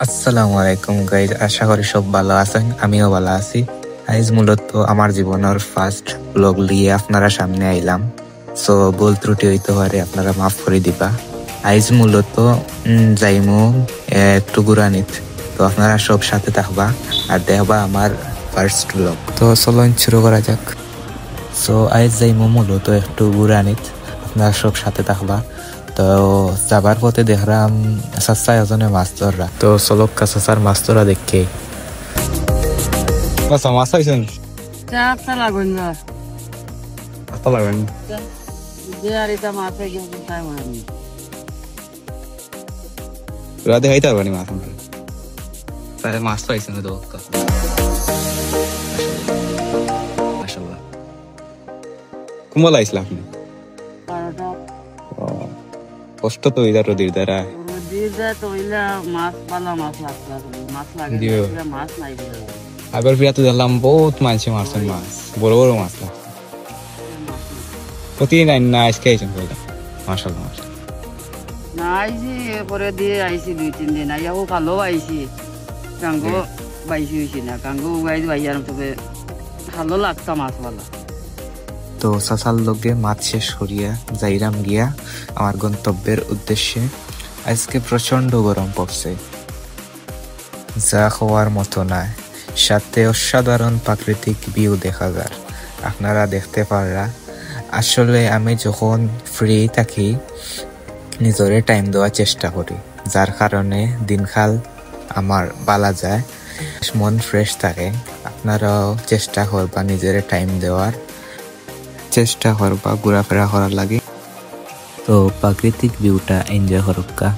আসসালামু আলাইকুম গাইজ, আশা করি সব ভালো আছেন। আমিও ভালো আছি। আজ মূলত আমার জীবনের ফার্স্ট ব্লগ নিয়ে আপনারা সামনে আইলাম। সো ভুল ত্রুটি হইতে পারে, আপনারা মাফ করে দিবা। আজ মূলত যাইমু একটু ঘুরানিত। তো আপনারা সব সাথে থাকবা আর দেখবা আমার ফার্স্ট ব্লগ। তো চলুন শুরু করা যাক। সো আজ যাইমু মূলত একটু ঘুরানিত, আপনারা সব সাথে থাকবা। তো যাবার পথে দেখলাম চাচা এজনে মাছ ধরা। তো চলক্কা চাচার মাছ ধরা দেখে মাছ পাইছেন? আচ্ছা লাগুন না আস্তা লাগবেন যে আর এটা মাছে কিন্তু টাইম হয়নি। রাতে খাইতে পারবেন মাছ? তাহলে মাছ পাইছেন তো মাশাআল্লাহ। কুমলা আইসলা আপনি? কষ্ট তো ইদার রোদির দ্বারা মাছ পালা মাছ লাগছে, মাছ লাগে মাছ নাই। আবার ফিরাতে দেখলাম বহুত মাছ মারছেন, মাছ বড় বড় মাছ লাগছে। প্রতিদিন না আজকে আইছেন বললাম। মাশাআল্লাহ মাশাআল্লাহ। না আইছি পরে দিয়ে আইছি 2-3 দিন আইয়াও কালো আইছি, কাঙ্গো বাইছি হইছি না, কাঙ্গো গাইজ বাইয়ার তবে ভালো লাগতা মাছ পালা। তো চাচার লগে মাছ শেষ করিয়া যাইরাম গিয়া আমার গন্তব্যের উদ্দেশ্যে। আজকে প্রচন্ড গরম পড়ছে, যা খাওয়ার মতো নয়। সাথে অসাধারণ প্রাকৃতিক ভিউ দেখা যায়, আপনারা দেখতে পাররা। আসলে আমি যখন ফ্রি থাকি নিজরে টাইম দেওয়ার চেষ্টা করি, যার কারণে দিনকাল আমার বালা যায়, মন ফ্রেশ থাকে। আপনারাও চেষ্টা করবা নিজের টাইম দেওয়ার, চেষ্টা করবা ঘোরাফেরা করার লাগে। তো প্রাকৃতিক ভিউটা এনজয় করুকা।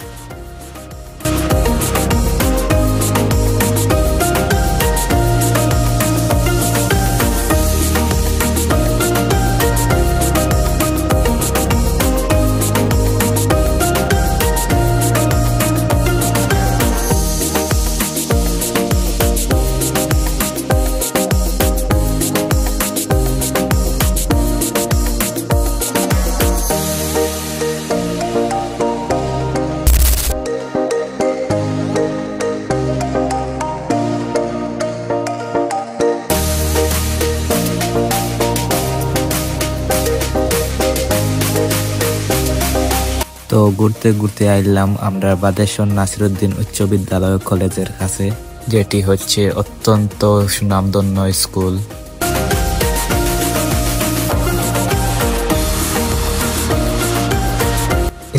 তো ঘুরতে ঘুরতে আইলাম আমরা বাদেশ্বর নাসিরউদ্দিন উচ্চ বিদ্যালয় কলেজের কাছে, যেটি হচ্ছে অত্যন্ত সুনামধন্য স্কুল।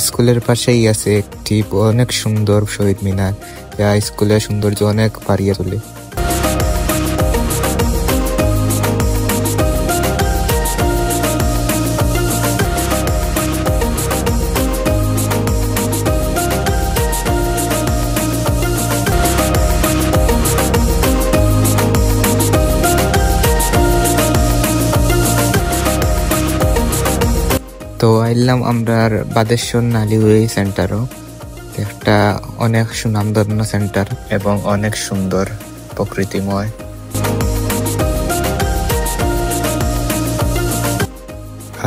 স্কুলের পাশেই আছে একটি অনেক সুন্দর শহীদ মিনার, যা স্কুলের সৌন্দর্য অনেক বাড়িয়ে তোলে। তো আইলাম আমরা বাদেশ্বর নালিউরি সেন্টারও, একটা অনেক সুনামধন্য সেন্টার এবং অনেক সুন্দর প্রকৃতিময়।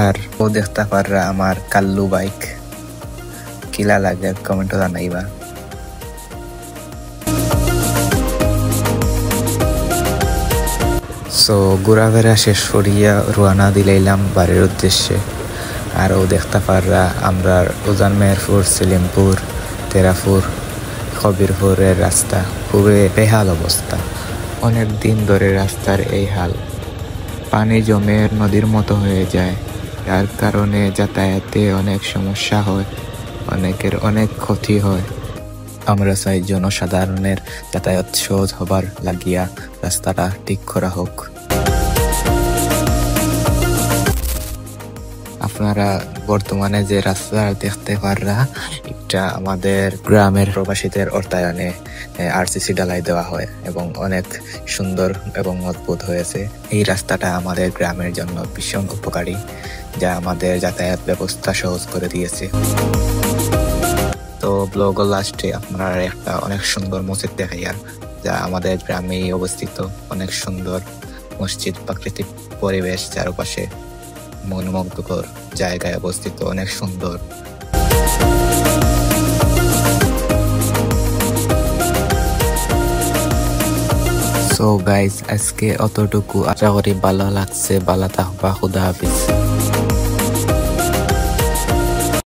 আর ও দেখতে পাররা আমার কাল্লু বাইক, কিলা লাগে কমেন্ট জানাইবা। সো ঘোরাফেরা শেষ করিয়া রওনা দিলাইলাম বাড়ির উদ্দেশ্যে। আরও দেখতে পাররা আমরা উজান মেহেরপুর, সেলিমপুর, তেরাপুর, কবিরপুরের রাস্তা খুবই বেহাল অবস্থা। অনেক দিন ধরে রাস্তার এই হাল, পানি জমে নদীর মতো হয়ে যায়, যার কারণে যাতায়াতে অনেক সমস্যা হয়, অনেকের অনেক ক্ষতি হয়। আমরা চাই জনসাধারণের যাতায়াত সহজ হবার লাগিয়া রাস্তাটা ঠিক করা হোক। আপনারা বর্তমানে যে রাস্তা দেখতে পাররা, এটা আমাদের গ্রামের প্রবাসীদের অর্থায়নে আরসিসি ঢালাই দেওয়া হয় এবং অনেক সুন্দর এবং মজবুত হয়েছে। এই রাস্তাটা আমাদের গ্রামের জন্য ভীষণ উপকারী, যা আমাদের যাতায়াত ব্যবস্থা সহজ করে দিয়েছে। তো ব্লগের লাস্টে আপনারা একটা অনেক সুন্দর মসজিদ দেখাইয়া, যা আমাদের গ্রামেই অবস্থিত। অনেক সুন্দর মসজিদ, প্রাকৃতিক পরিবেশ চারপাশে, মনোমুগ্ধকর জায়গায় অবস্থিত, অনেক সুন্দর। সো গাইস আজকে অতটুকু, আশা করি ভালো লাগছে। ভালো থাকবা, খুদা হাফিজ।